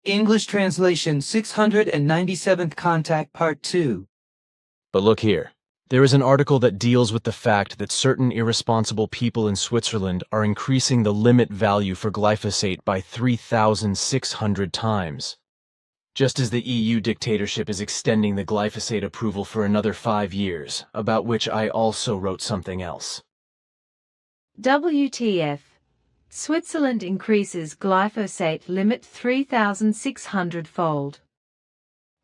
English translation 697th Contact Part 2. But look here. There is an article that deals with the fact that certain irresponsible people in Switzerland are increasing the limit value for glyphosate by 3,600 times. Just as the EU dictatorship is extending the glyphosate approval for another 5 years, about which I also wrote something else. WTF. Switzerland increases glyphosate limit 3,600-fold.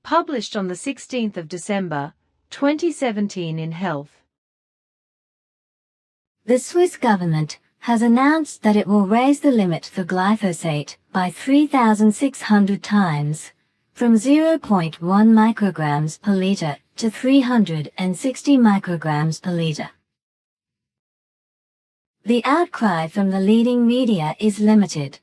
Published on the 16th of December, 2017 in Health. The Swiss government has announced that it will raise the limit for glyphosate by 3,600 times, from 0.1 micrograms per liter to 360 micrograms per liter. The outcry from the leading media is limited.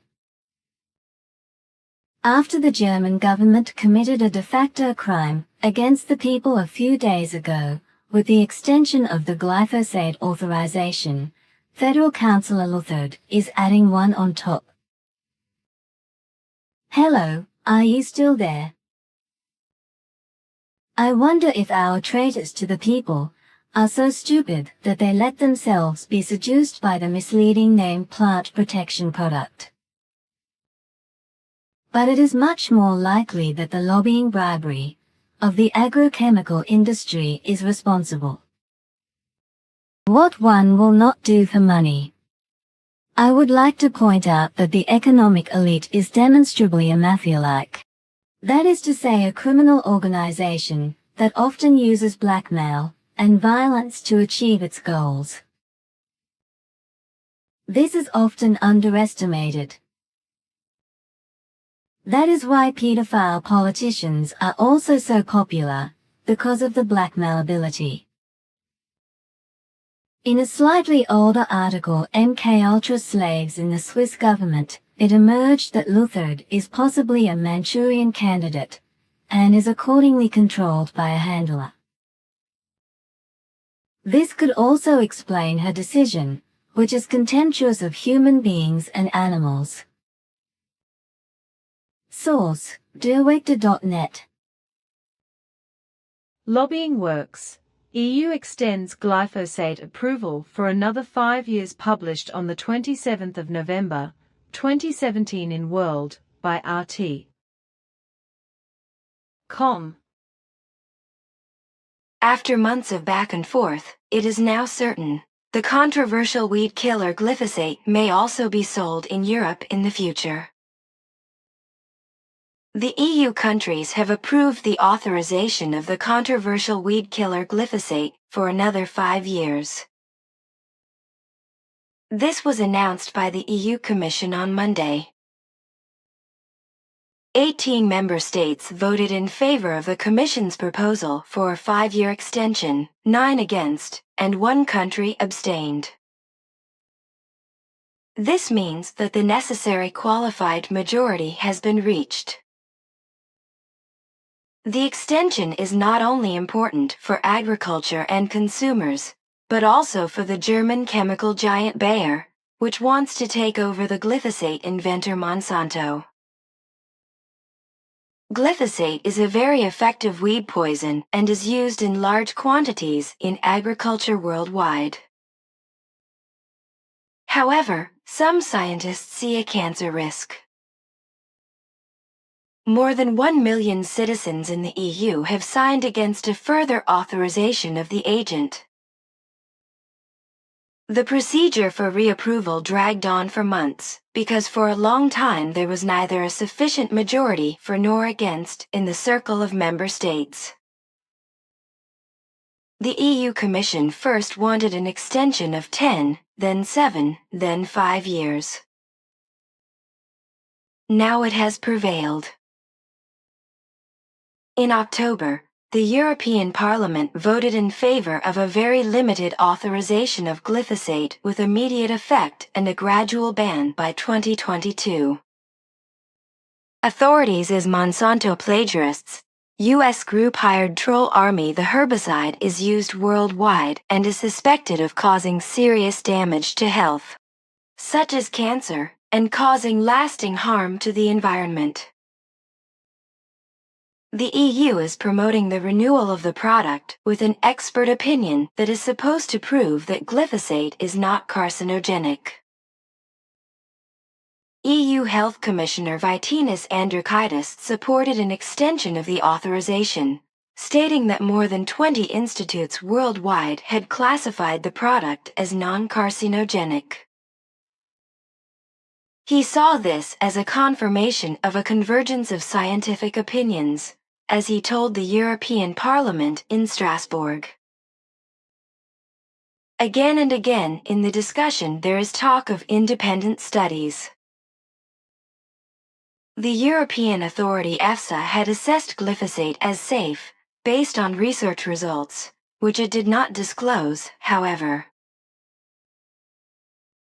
After the German government committed a de facto crime against the people a few days ago, with the extension of the glyphosate authorization, Federal Councillor Luthard is adding one on top. Hello, are you still there? I wonder if our traitors to the people are so stupid that they let themselves be seduced by the misleading name plant protection product. But it is much more likely that the lobbying bribery of the agrochemical industry is responsible. What one will not do for money. I would like to point out that the economic elite is demonstrably a mafia-like. That is to say, a criminal organization that often uses blackmail and violence to achieve its goals. This is often underestimated. That is why pedophile politicians are also so popular, because of the blackmail ability. In a slightly older article, MK Ultra Slaves in the Swiss Government, it emerged that Luthard is possibly a Manchurian candidate, and is accordingly controlled by a handler. This could also explain her decision, which is contemptuous of human beings and animals. Source: Director.net. Lobbying works. EU extends glyphosate approval for another 5 years, published on the 27th of November, 2017 in World, by RT.com. After months of back and forth, it is now certain the controversial weed killer glyphosate may also be sold in Europe in the future. The EU countries have approved the authorization of the controversial weed killer glyphosate for another 5 years. This was announced by the EU Commission on Monday. 18 member states voted in favor of the Commission's proposal for a 5-year extension, 9 against, and 1 country abstained. This means that the necessary qualified majority has been reached. The extension is not only important for agriculture and consumers, but also for the German chemical giant Bayer, which wants to take over the glyphosate inventor Monsanto. Glyphosate is a very effective weed poison and is used in large quantities in agriculture worldwide. However, some scientists see a cancer risk. More than 1 million citizens in the EU have signed against a further authorization of the agent. The procedure for reapproval dragged on for months, because for a long time there was neither a sufficient majority for nor against in the circle of member states. The EU Commission first wanted an extension of 10, then 7, then 5 years. Now it has prevailed. In October, the European Parliament voted in favor of a very limited authorization of glyphosate with immediate effect and a gradual ban by 2022. Authorities as Monsanto plagiarists. U.S. group hired Troll Army. The herbicide is used worldwide and is suspected of causing serious damage to health, such as cancer, and causing lasting harm to the environment. The EU is promoting the renewal of the product with an expert opinion that is supposed to prove that glyphosate is not carcinogenic. EU Health Commissioner Vytenis Andriukaitis supported an extension of the authorization, stating that more than 20 institutes worldwide had classified the product as non-carcinogenic. He saw this as a confirmation of a convergence of scientific opinions, as he told the European Parliament in Strasbourg. Again and again in the discussion there is talk of independent studies. The European authority EFSA had assessed glyphosate as safe, based on research results, which it did not disclose, however.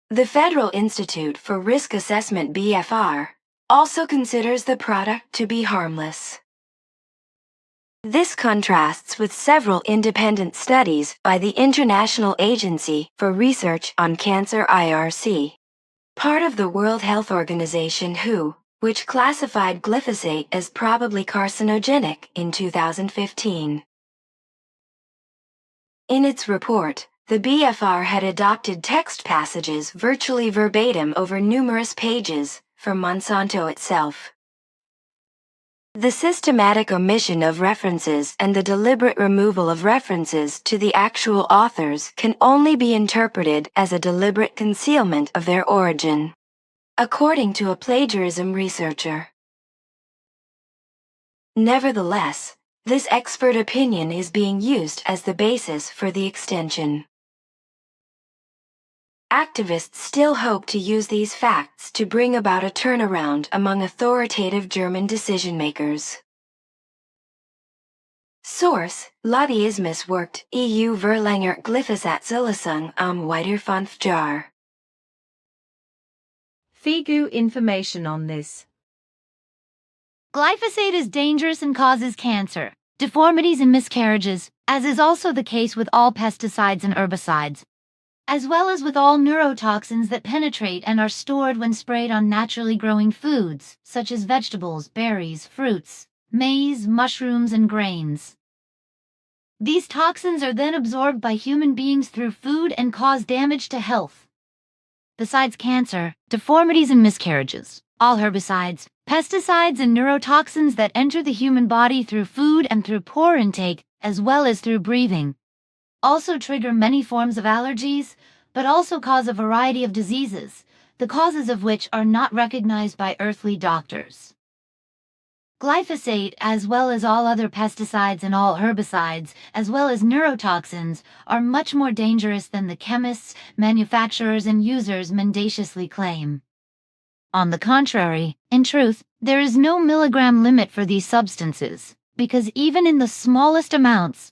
The Federal Institute for Risk Assessment BFR also considers the product to be harmless. This contrasts with several independent studies by the International Agency for Research on Cancer IRC, part of the World Health Organization WHO, which classified glyphosate as probably carcinogenic in 2015. In its report, the BFR had adopted text passages virtually verbatim over numerous pages from Monsanto itself. The systematic omission of references and the deliberate removal of references to the actual authors can only be interpreted as a deliberate concealment of their origin, according to a plagiarism researcher. Nevertheless, this expert opinion is being used as the basis for the extension. Activists still hope to use these facts to bring about a turnaround among authoritative German decision-makers. Source: Lobbyismus worked EU Verlänger Glyphosat-Zulassung am Weiter 5 Jahr. FIGU information on this. Glyphosate is dangerous and causes cancer, deformities and miscarriages, as is also the case with all pesticides and herbicides, as well as with all neurotoxins that penetrate and are stored when sprayed on naturally growing foods, such as vegetables, berries, fruits, maize, mushrooms, and grains. These toxins are then absorbed by human beings through food and cause damage to health. Besides cancer, deformities and miscarriages, all herbicides, pesticides, and neurotoxins that enter the human body through food and through pore intake, as well as through breathing, also trigger many forms of allergies, but also cause a variety of diseases, the causes of which are not recognized by earthly doctors. Glyphosate, as well as all other pesticides and all herbicides, as well as neurotoxins, are much more dangerous than the chemists, manufacturers, and users mendaciously claim. On the contrary, in truth, there is no milligram limit for these substances, because even in the smallest amounts,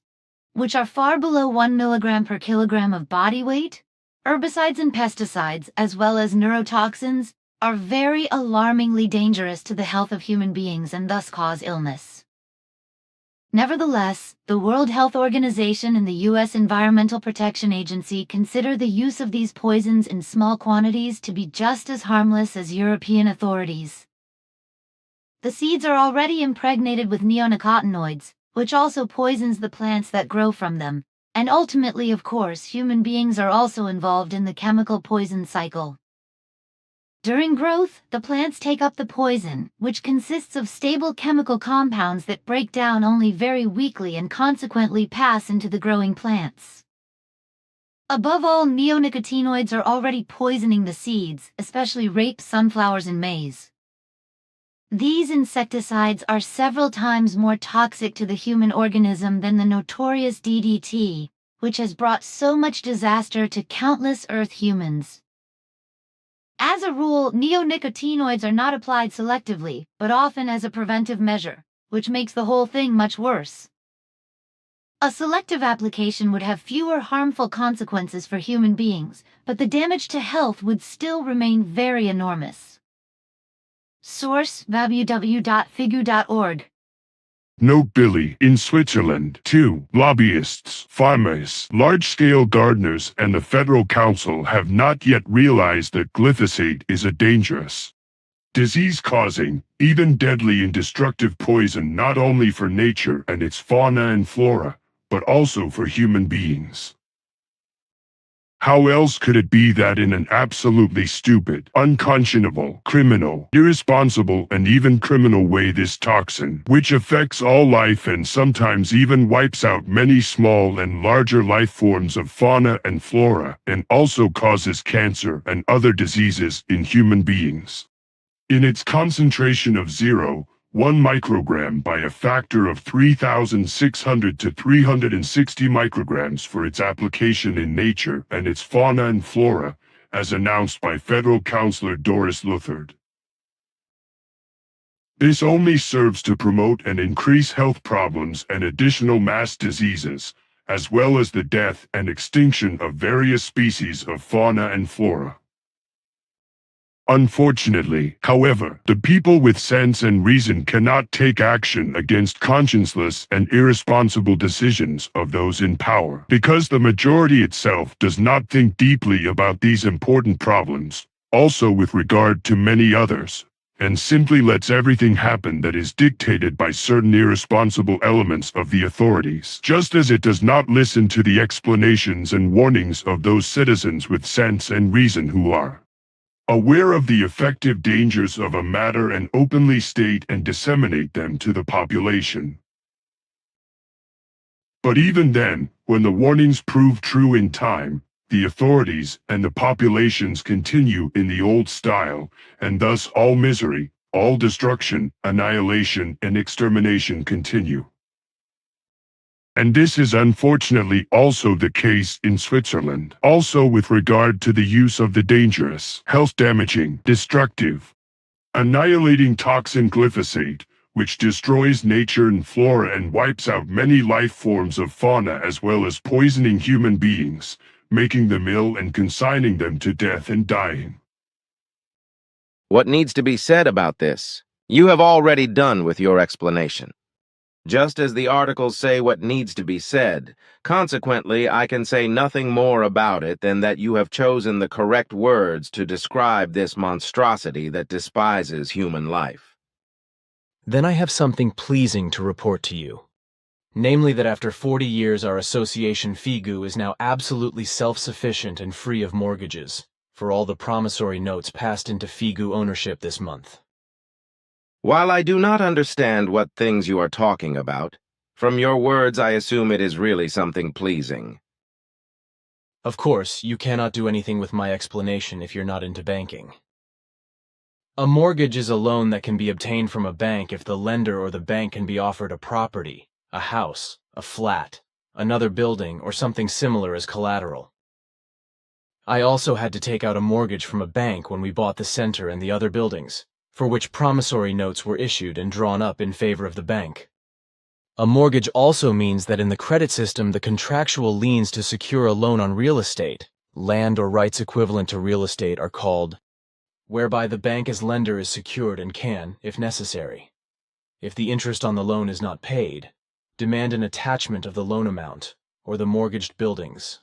which are far below 1 milligram per kilogram of body weight, herbicides and pesticides, as well as neurotoxins, are very alarmingly dangerous to the health of human beings and thus cause illness. Nevertheless, the World Health Organization and the U.S. Environmental Protection Agency consider the use of these poisons in small quantities to be just as harmless as European authorities. The seeds are already impregnated with neonicotinoids, which also poisons the plants that grow from them, and ultimately, of course, human beings are also involved in the chemical poison cycle. During growth, the plants take up the poison, which consists of stable chemical compounds that break down only very weakly and consequently pass into the growing plants. Above all, neonicotinoids are already poisoning the seeds, especially rape, sunflowers, and maize. These insecticides are several times more toxic to the human organism than the notorious DDT, which has brought so much disaster to countless Earth humans. As a rule, neonicotinoids are not applied selectively, but often as a preventive measure, which makes the whole thing much worse. A selective application would have fewer harmful consequences for human beings, but the damage to health would still remain very enormous. Source: www.figu.org. Note Billy, in Switzerland, too, lobbyists, farmers, large-scale gardeners, and the Federal Council have not yet realized that glyphosate is a dangerous disease-causing, even deadly and destructive poison not only for nature and its fauna and flora, but also for human beings. How else could it be that in an absolutely stupid, unconscionable, criminal, irresponsible, and even criminal way this toxin, which affects all life and sometimes even wipes out many small and larger life forms of fauna and flora, and also causes cancer and other diseases in human beings? In its concentration of 0.1 microgram by a factor of 3,600 to 360 micrograms for its application in nature and its fauna and flora, as announced by Federal Councilor Doris Luthard. This only serves to promote and increase health problems and additional mass diseases, as well as the death and extinction of various species of fauna and flora. Unfortunately, however, the people with sense and reason cannot take action against conscienceless and irresponsible decisions of those in power, because the majority itself does not think deeply about these important problems, also with regard to many others, and simply lets everything happen that is dictated by certain irresponsible elements of the authorities, just as it does not listen to the explanations and warnings of those citizens with sense and reason who are aware of the effective dangers of a matter and openly state and disseminate them to the population. But even then, when the warnings prove true in time, the authorities and the populations continue in the old style, and thus all misery, all destruction, annihilation, and extermination continue. And this is unfortunately also the case in Switzerland, also with regard to the use of the dangerous, health-damaging, destructive, annihilating toxin glyphosate, which destroys nature and flora and wipes out many life forms of fauna as well as poisoning human beings, making them ill and consigning them to death and dying. What needs to be said about this? You have already done with your explanation. Just as the articles say what needs to be said, consequently I can say nothing more about it than that you have chosen the correct words to describe this monstrosity that despises human life. Then I have something pleasing to report to you. Namely that after 40 years our association FIGU is now absolutely self-sufficient and free of mortgages, for all the promissory notes passed into FIGU ownership this month. While I do not understand what things you are talking about, from your words I assume it is really something pleasing. Of course, you cannot do anything with my explanation if you're not into banking. A mortgage is a loan that can be obtained from a bank if the lender or the bank can be offered a property, a house, a flat, another building, or something similar as collateral. I also had to take out a mortgage from a bank when we bought the center and the other buildings, for which promissory notes were issued and drawn up in favor of the bank. A mortgage also means that in the credit system the contractual liens to secure a loan on real estate, land or rights equivalent to real estate, are called, whereby the bank as lender is secured and can, if necessary, if the interest on the loan is not paid, demand an attachment of the loan amount or the mortgaged buildings.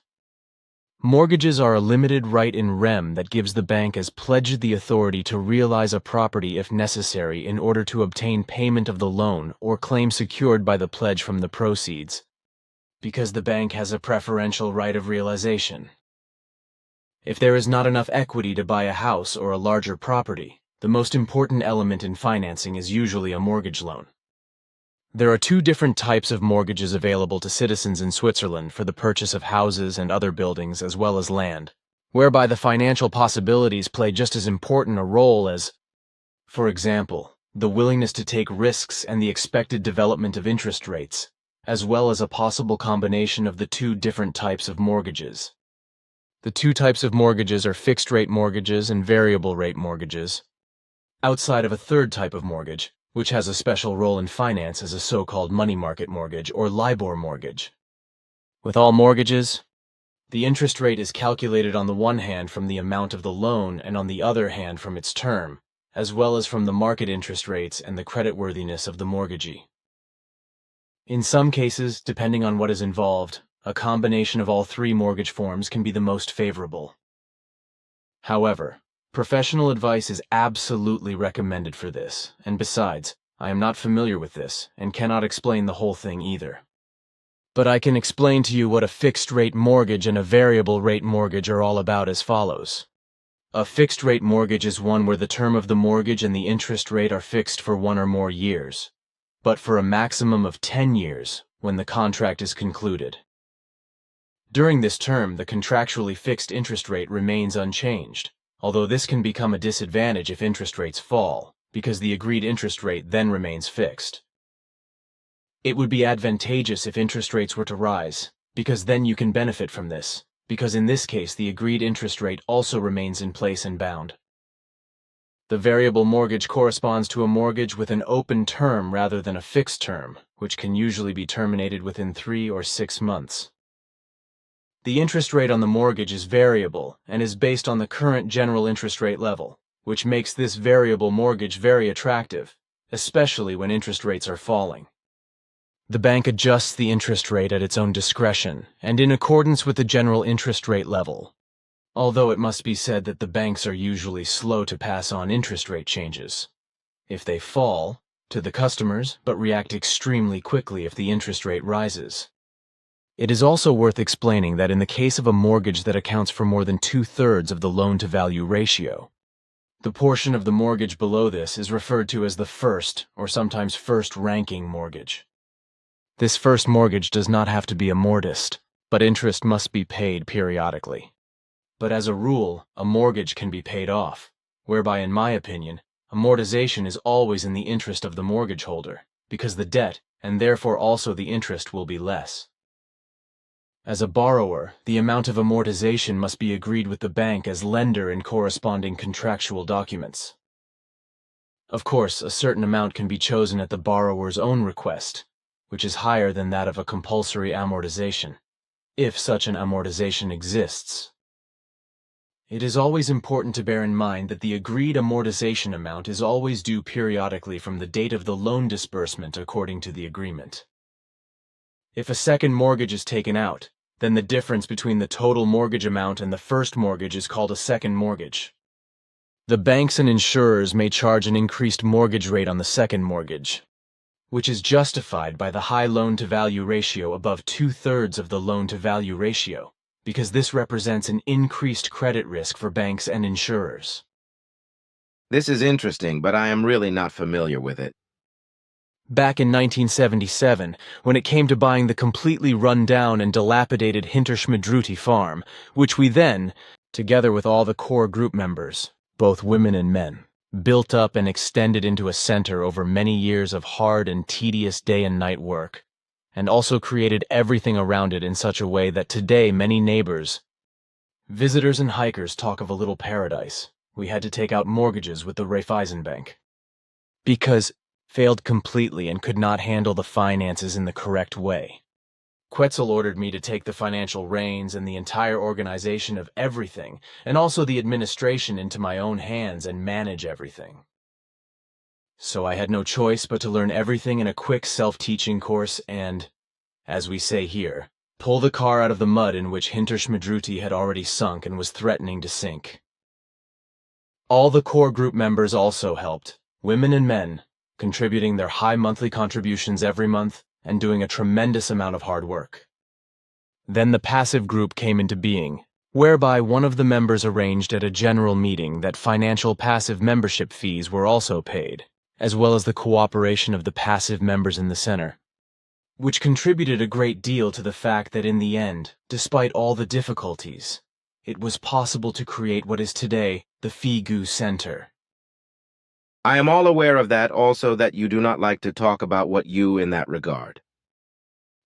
Mortgages are a limited right in rem that gives the bank as pledged the authority to realize a property if necessary in order to obtain payment of the loan or claim secured by the pledge from the proceeds, because the bank has a preferential right of realization. If there is not enough equity to buy a house or a larger property, the most important element in financing is usually a mortgage loan. There are two different types of mortgages available to citizens in Switzerland for the purchase of houses and other buildings as well as land, whereby the financial possibilities play just as important a role as, for example, the willingness to take risks and the expected development of interest rates, as well as a possible combination of the two different types of mortgages. The two types of mortgages are fixed-rate mortgages and variable-rate mortgages, outside of a third type of mortgage, which has a special role in finance as a so-called money market mortgage or LIBOR mortgage. With all mortgages, the interest rate is calculated on the one hand from the amount of the loan and on the other hand from its term, as well as from the market interest rates and the creditworthiness of the mortgagee. In some cases, depending on what is involved, a combination of all three mortgage forms can be the most favorable. However, Professional advice is absolutely recommended for this, and besides, I am not familiar with this and cannot explain the whole thing either. But I can explain to you what a fixed-rate mortgage and a variable-rate mortgage are all about as follows. A fixed-rate mortgage is one where the term of the mortgage and the interest rate are fixed for 1 or more years, but for a maximum of 10 years when the contract is concluded. During this term, the contractually fixed interest rate remains unchanged, although this can become a disadvantage if interest rates fall, because the agreed interest rate then remains fixed. It would be advantageous if interest rates were to rise, because then you can benefit from this, because in this case the agreed interest rate also remains in place and bound. The variable mortgage corresponds to a mortgage with an open term rather than a fixed term, which can usually be terminated within 3 or 6 months. The interest rate on the mortgage is variable and is based on the current general interest rate level, which makes this variable mortgage very attractive, especially when interest rates are falling. The bank adjusts the interest rate at its own discretion and in accordance with the general interest rate level, although it must be said that the banks are usually slow to pass on interest rate changes, if they fall, to the customers, but react extremely quickly if the interest rate rises. It is also worth explaining that in the case of a mortgage that accounts for more than 2/3 of the loan-to-value ratio, the portion of the mortgage below this is referred to as the first or sometimes first-ranking mortgage. This first mortgage does not have to be amortised, but interest must be paid periodically. But as a rule, a mortgage can be paid off, whereby, in my opinion, amortization is always in the interest of the mortgage holder, because the debt, and therefore also the interest, will be less. As a borrower, the amount of amortization must be agreed with the bank as lender in corresponding contractual documents. Of course, a certain amount can be chosen at the borrower's own request, which is higher than that of a compulsory amortization, if such an amortization exists. It is always important to bear in mind that the agreed amortization amount is always due periodically from the date of the loan disbursement according to the agreement. If a second mortgage is taken out, then the difference between the total mortgage amount and the first mortgage is called a second mortgage. The banks and insurers may charge an increased mortgage rate on the second mortgage, which is justified by the high loan-to-value ratio above 2/3 of the loan-to-value ratio, because this represents an increased credit risk for banks and insurers. This is interesting, but I am really not familiar with it. Back in 1977, when it came to buying the completely run-down and dilapidated Hinterschmidruti farm, which we then, together with all the core group members, both women and men, built up and extended into a center over many years of hard and tedious day and night work, and also created everything around it in such a way that today many neighbors, visitors and hikers talk of a little paradise. We had to take out mortgages with the Raiffeisenbank, because failed completely and could not handle the finances in the correct way. Quetzal ordered me to take the financial reins and the entire organization of everything, and also the administration, into my own hands and manage everything. So I had no choice but to learn everything in a quick self-teaching course and, as we say here, pull the car out of the mud in which Hinterschmidruti had already sunk and was threatening to sink. All the core group members also helped, women and men, contributing their high monthly contributions every month and doing a tremendous amount of hard work. Then the passive group came into being, whereby one of the members arranged at a general meeting that financial passive membership fees were also paid, as well as the cooperation of the passive members in the center, which contributed a great deal to the fact that in the end, despite all the difficulties, it was possible to create what is today the Figu Center. I am all aware of that, also that you do not like to talk about what you in that regard.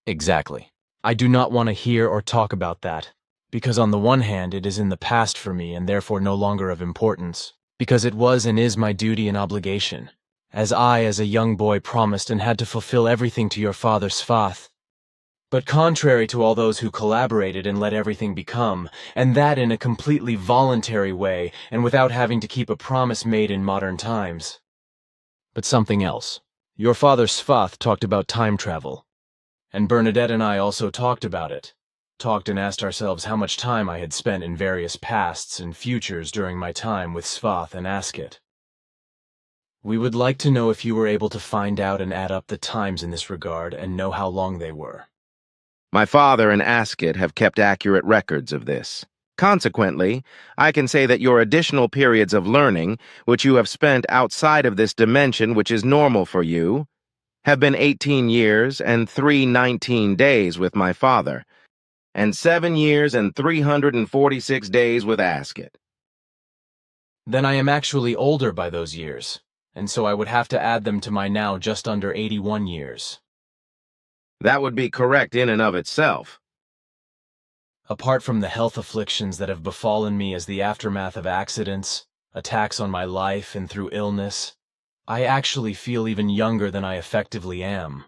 Exactly. I do not want to hear or talk about that, because on the one hand it is in the past for me and therefore no longer of importance, because it was and is my duty and obligation, as I as a young boy promised and had to fulfill everything to your father Svath. But contrary to all those who collaborated and let everything become, and that in a completely voluntary way and without having to keep a promise made in modern times. But something else. Your father Svath talked about time travel, and Bernadette and I also talked about it, talked and asked ourselves how much time I had spent in various pasts and futures during my time with Svath and Asket. We would like to know if you were able to find out and add up the times in this regard and know how long they were. My father and Asket have kept accurate records of this. Consequently, I can say that your additional periods of learning, which you have spent outside of this dimension which is normal for you, have been 18 years and 319 days with my father, and 7 years and 346 days with Asket. Then I am actually older by those years, and so I would have to add them to my now just under 81 years. That would be correct in and of itself. Apart from the health afflictions that have befallen me as the aftermath of accidents, attacks on my life, and through illness, I actually feel even younger than I effectively am.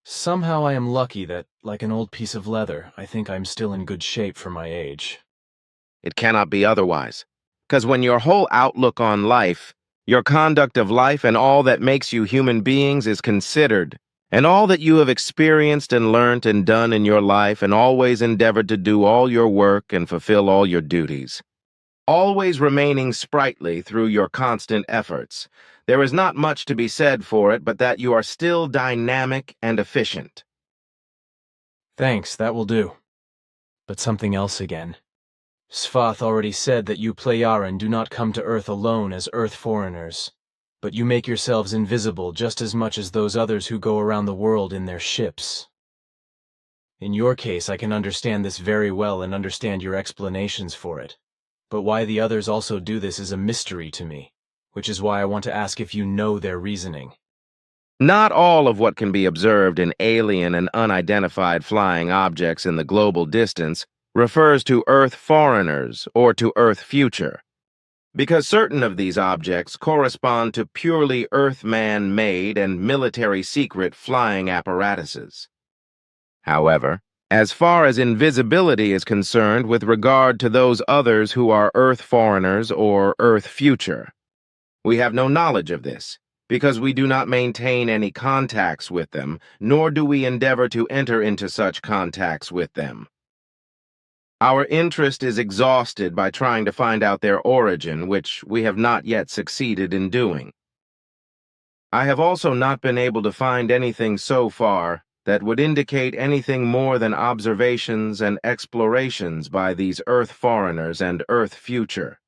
Somehow I am lucky that, like an old piece of leather, I think I'm still in good shape for my age. It cannot be otherwise, because when your whole outlook on life, your conduct of life, and all that makes you human beings is considered, and all that you have experienced and learnt and done in your life and always endeavored to do all your work and fulfill all your duties, always remaining sprightly through your constant efforts, there is not much to be said for it but that you are still dynamic and efficient. Thanks, that will do. But something else again. Svath already said that you Playaran do not come to Earth alone as Earth foreigners, but you make yourselves invisible just as much as those others who go around the world in their ships. In your case, I can understand this very well and understand your explanations for it, but why the others also do this is a mystery to me, which is why I want to ask if you know their reasoning. Not all of what can be observed in alien and unidentified flying objects in the global distance refers to Earth foreigners or to Earth future, because certain of these objects correspond to purely Earth-man-made and military-secret flying apparatuses. However, as far as invisibility is concerned with regard to those others who are Earth foreigners or Earth future, we have no knowledge of this, because we do not maintain any contacts with them, nor do we endeavor to enter into such contacts with them. Our interest is exhausted by trying to find out their origin, which we have not yet succeeded in doing. I have also not been able to find anything so far that would indicate anything more than observations and explorations by these Earth foreigners and Earth future.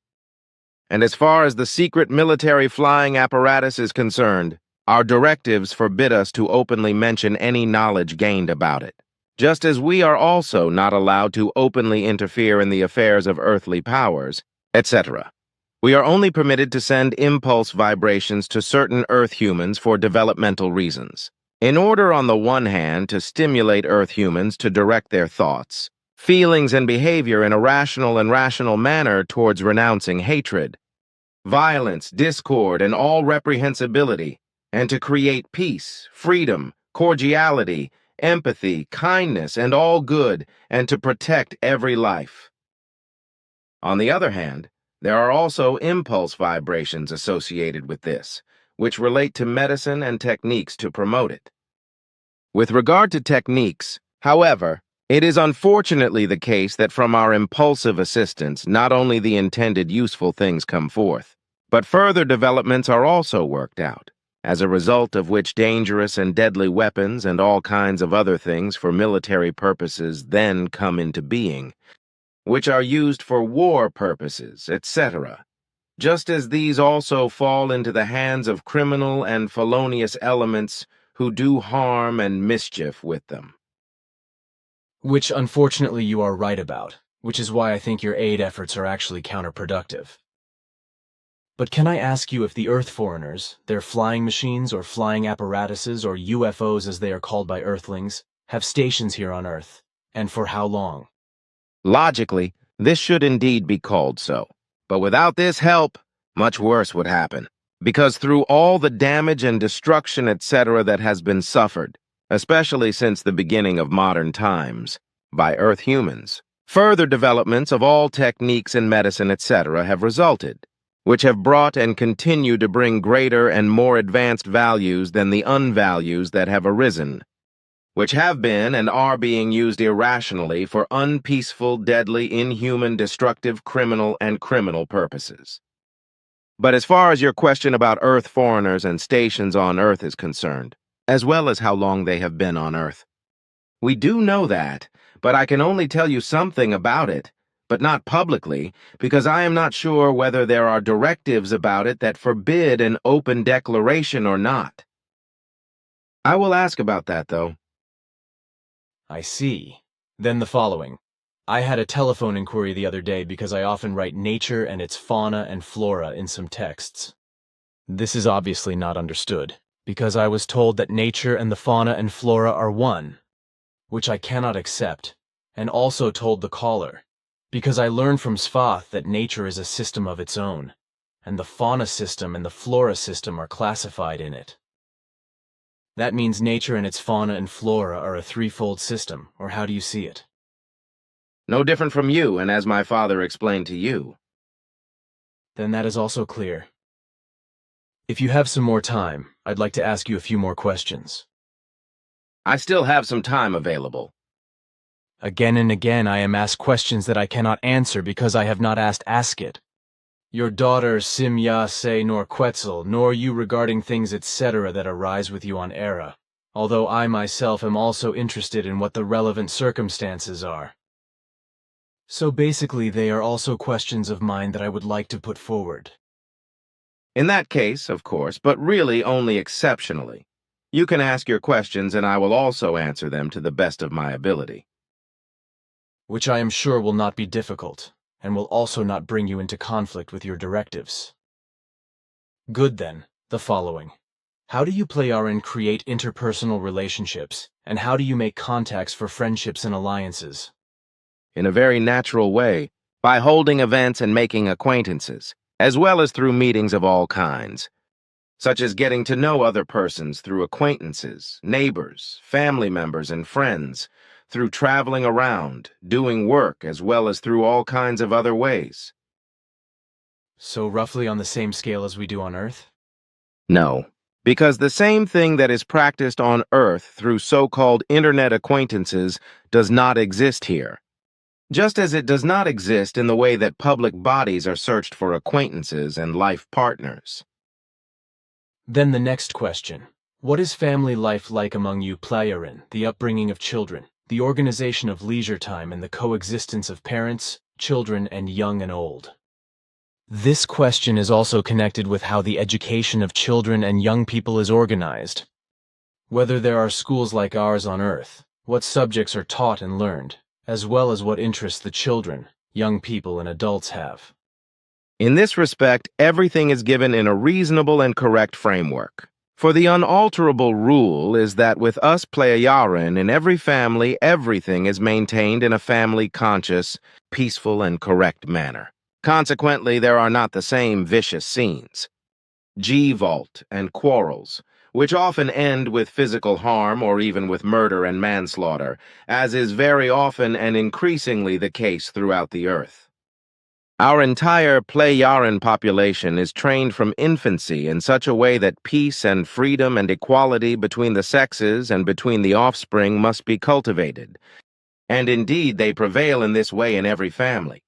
And as far as the secret military flying apparatus is concerned, our directives forbid us to openly mention any knowledge gained about it, just as we are also not allowed to openly interfere in the affairs of earthly powers, etc. We are only permitted to send impulse vibrations to certain Earth humans for developmental reasons, in order on the one hand to stimulate Earth humans to direct their thoughts, feelings, and behavior in a rational and rational manner towards renouncing hatred, violence, discord, and all reprehensibility, and to create peace, freedom, cordiality, empathy, kindness, and all good, and to protect every life. On the other hand, there are also impulse vibrations associated with this, which relate to medicine and techniques to promote it. With regard to techniques, however, it is unfortunately the case that from our impulsive assistance not only the intended useful things come forth, but further developments are also worked out, as a result of which dangerous and deadly weapons and all kinds of other things for military purposes then come into being, which are used for war purposes, etc., just as these also fall into the hands of criminal and felonious elements who do harm and mischief with them. Which unfortunately you are right about, which is why I think your aid efforts are actually counterproductive. But can I ask you if the Earth foreigners, their flying machines or flying apparatuses or UFOs as they are called by Earthlings, have stations here on Earth, and for how long? Logically, this should indeed be called so, but without this help, much worse would happen, because through all the damage and destruction, etc., that has been suffered, especially since the beginning of modern times, by Earth humans, further developments of all techniques in medicine, etc., have resulted, which have brought and continue to bring greater and more advanced values than the unvalues that have arisen, which have been and are being used irrationally for unpeaceful, deadly, inhuman, destructive, criminal purposes. But as far as your question about Earth foreigners and stations on Earth is concerned, as well as how long they have been on Earth, we do know that, but I can only tell you something about it, but not publicly, because I am not sure whether there are directives about it that forbid an open declaration or not. I will ask about that, though. I see. Then the following. I had a telephone inquiry the other day because I often write nature and its fauna and flora in some texts. This is obviously not understood, because I was told that nature and the fauna and flora are one, which I cannot accept, and also told the caller, because I learned from Swit that nature is a system of its own, and the fauna system and the flora system are classified in it. That means nature and its fauna and flora are a threefold system, or how do you see it? No different from you, and as my father explained to you. Then that is also clear. If you have some more time, I'd like to ask you a few more questions. I still have some time available. Again and again I am asked questions that I cannot answer because I have not ask it. Your daughter Simya say nor Quetzal, nor you regarding things etc. that arise with you on Era, although I myself am also interested in what the relevant circumstances are. So basically they are also questions of mine that I would like to put forward. In that case, of course, but really only exceptionally, you can ask your questions and I will also answer them to the best of my ability. Which I am sure will not be difficult, and will also not bring you into conflict with your directives. Good then, the following. How do you play and create interpersonal relationships, and how do you make contacts for friendships and alliances? In a very natural way, by holding events and making acquaintances, as well as through meetings of all kinds, such as getting to know other persons through acquaintances, neighbors, family members, and friends, through traveling around, doing work, as well as through all kinds of other ways. So roughly on the same scale as we do on Earth? No, because the same thing that is practiced on Earth through so-called internet acquaintances does not exist here. Just as it does not exist in the way that public bodies are searched for acquaintances and life partners. Then the next question. What is family life like among you Playarin, the upbringing of children, the organization of leisure time and the coexistence of parents, children, and young and old? This question is also connected with how the education of children and young people is organized. Whether there are schools like ours on Earth, what subjects are taught and learned, as well as what interests the children, young people, and adults have. In this respect, everything is given in a reasonable and correct framework. For the unalterable rule is that with us Playarin, in every family, everything is maintained in a family-conscious, peaceful, and correct manner. Consequently, there are not the same vicious scenes. G-vault and quarrels, which often end with physical harm or even with murder and manslaughter, as is very often and increasingly the case throughout the Earth. Our entire Playarin population is trained from infancy in such a way that peace and freedom and equality between the sexes and between the offspring must be cultivated, and indeed they prevail in this way in every family.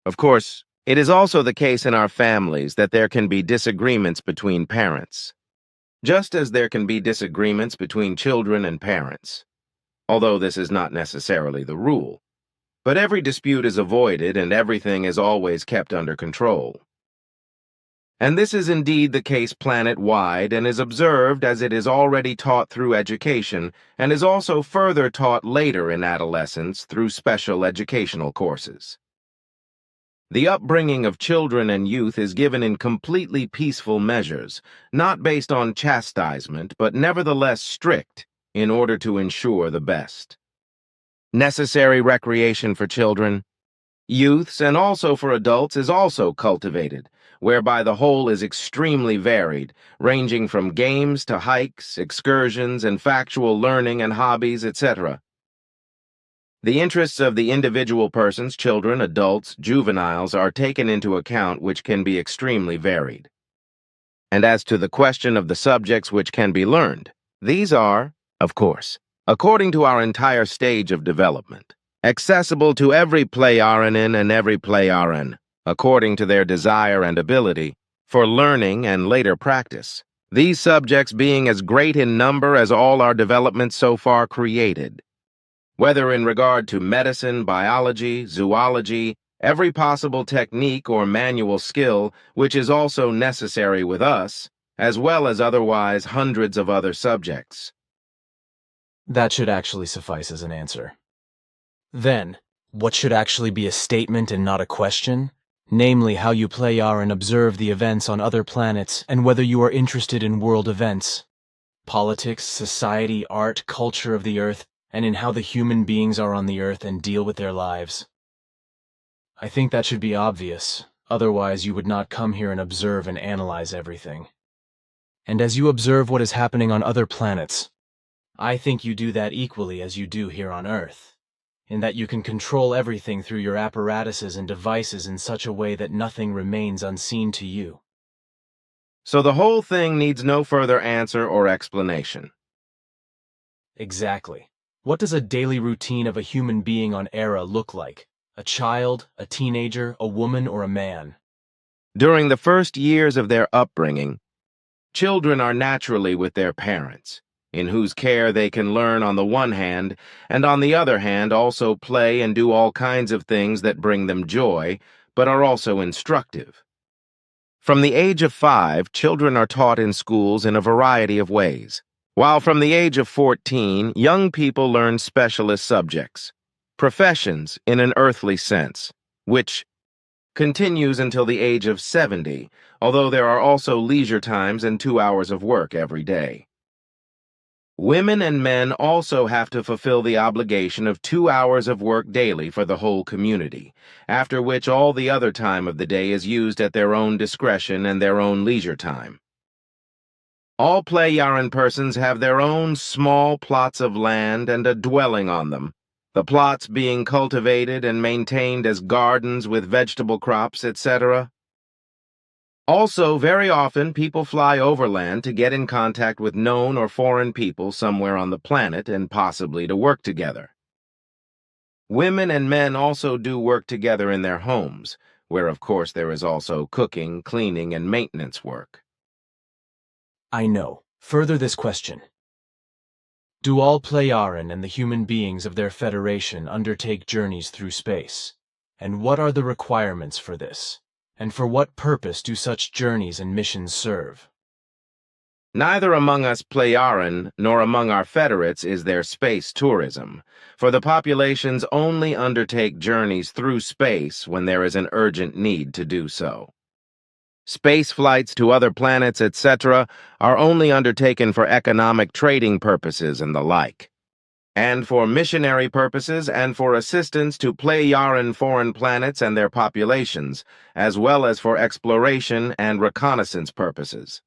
Of course, it is also the case in our families that there can be disagreements between parents, just as there can be disagreements between children and parents, although this is not necessarily the rule. But every dispute is avoided and everything is always kept under control. And this is indeed the case planet-wide and is observed as it is already taught through education and is also further taught later in adolescence through special educational courses. The upbringing of children and youth is given in completely peaceful measures, not based on chastisement, but nevertheless strict, in order to ensure the best. Necessary recreation for children, youths, and also for adults is also cultivated, whereby the whole is extremely varied, ranging from games to hikes, excursions, and factual learning and hobbies, etc. The interests of the individual persons, children, adults, juveniles, are taken into account, which can be extremely varied. And as to the question of the subjects which can be learned, these are, of course, according to our entire stage of development, accessible to every Pleiaranin and every Pleiaran, according to their desire and ability, for learning and later practice, these subjects being as great in number as all our development so far created. Whether in regard to medicine, biology, zoology, every possible technique or manual skill which is also necessary with us, as well as otherwise hundreds of other subjects. That should actually suffice as an answer. Then, what should actually be a statement and not a question? Namely, how you Pleiaran observe the events on other planets and whether you are interested in world events, politics, society, art, culture of the Earth, and in how the human beings are on the Earth and deal with their lives. I think that should be obvious, otherwise you would not come here and observe and analyze everything. And as you observe what is happening on other planets, I think you do that equally as you do here on Earth, in that you can control everything through your apparatuses and devices in such a way that nothing remains unseen to you. So the whole thing needs no further answer or explanation. Exactly. What does a daily routine of a human being on Era look like? A child, a teenager, a woman, or a man? During the first years of their upbringing, children are naturally with their parents, in whose care they can learn on the one hand, and on the other hand also play and do all kinds of things that bring them joy, but are also instructive. From the age of 5, children are taught in schools in a variety of ways, while from the age of 14, young people learn specialist subjects, professions in an earthly sense, which continues until the age of 70, although there are also leisure times and 2 hours of work every day. Women and men also have to fulfill the obligation of 2 hours of work daily for the whole community, after which all the other time of the day is used at their own discretion and their own leisure time. All Pleiaran persons have their own small plots of land and a dwelling on them, the plots being cultivated and maintained as gardens with vegetable crops, etc. Also, very often, people fly overland to get in contact with known or foreign people somewhere on the planet and possibly to work together. Women and men also do work together in their homes, where of course there is also cooking, cleaning, and maintenance work. I know. Further this question. Do all Pleiaran and the human beings of their federation undertake journeys through space? And what are the requirements for this? And for what purpose do such journeys and missions serve? Neither among us Pleiaran nor among our federates is there space tourism, for the populations only undertake journeys through space when there is an urgent need to do so. Space flights to other planets, etc., are only undertaken for economic trading purposes and the like, and for missionary purposes and for assistance to Pleiaran foreign planets and their populations, as well as for exploration and reconnaissance purposes.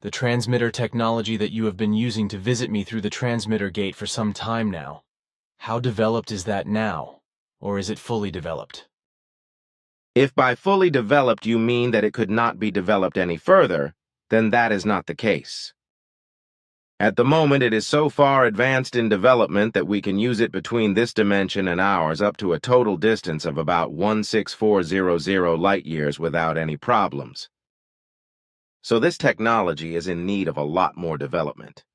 The transmitter technology that you have been using to visit me through the transmitter gate for some time now, how developed is that now? Or is it fully developed? If by fully developed you mean that it could not be developed any further, then that is not the case. At the moment, it is so far advanced in development that we can use it between this dimension and ours up to a total distance of about 16400 light-years without any problems. So this technology is in need of a lot more development.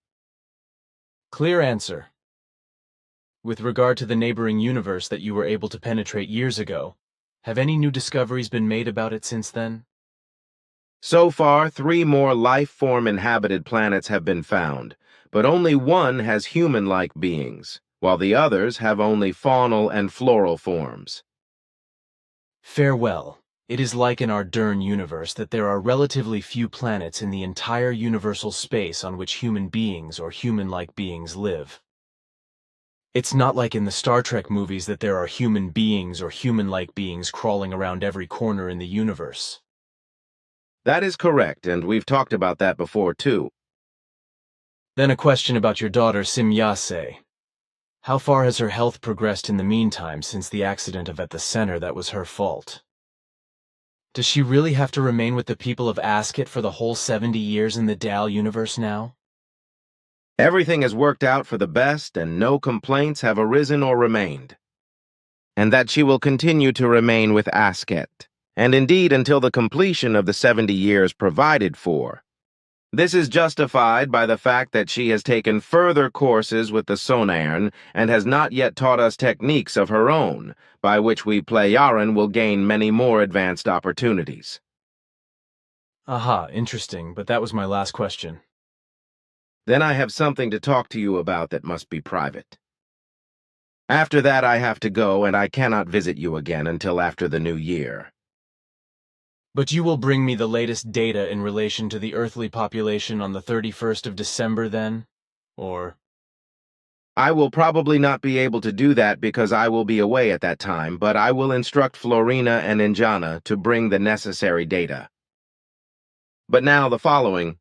Clear answer. With regard to the neighboring universe that you were able to penetrate years ago, have any new discoveries been made about it since then? So far, 3 more life-form-inhabited planets have been found, but only one has human-like beings, while the others have only faunal and floral forms. Farewell. It is like in our Dern universe that there are relatively few planets in the entire universal space on which human beings or human-like beings live. It's not like in the Star Trek movies that there are human beings or human-like beings crawling around every corner in the universe. That is correct, and we've talked about that before, too. Then a question about your daughter Simyase. How far has her health progressed in the meantime since the accident at the center that was her fault? Does she really have to remain with the people of Ascot for the whole 70 years in the Dal universe now? Everything has worked out for the best and no complaints have arisen or remained. And that she will continue to remain with Asket, and indeed until the completion of the 70 years provided for. This is justified by the fact that she has taken further courses with the Sonairn and has not yet taught us techniques of her own, by which we Pleiaren will gain many more advanced opportunities. Aha, interesting, but that was my last question. Then I have something to talk to you about that must be private. After that I have to go and I cannot visit you again until after the new year. But you will bring me the latest data in relation to the earthly population on the 31st of December then? Or... I will probably not be able to do that because I will be away at that time, but I will instruct Florina and Injana to bring the necessary data. But now the following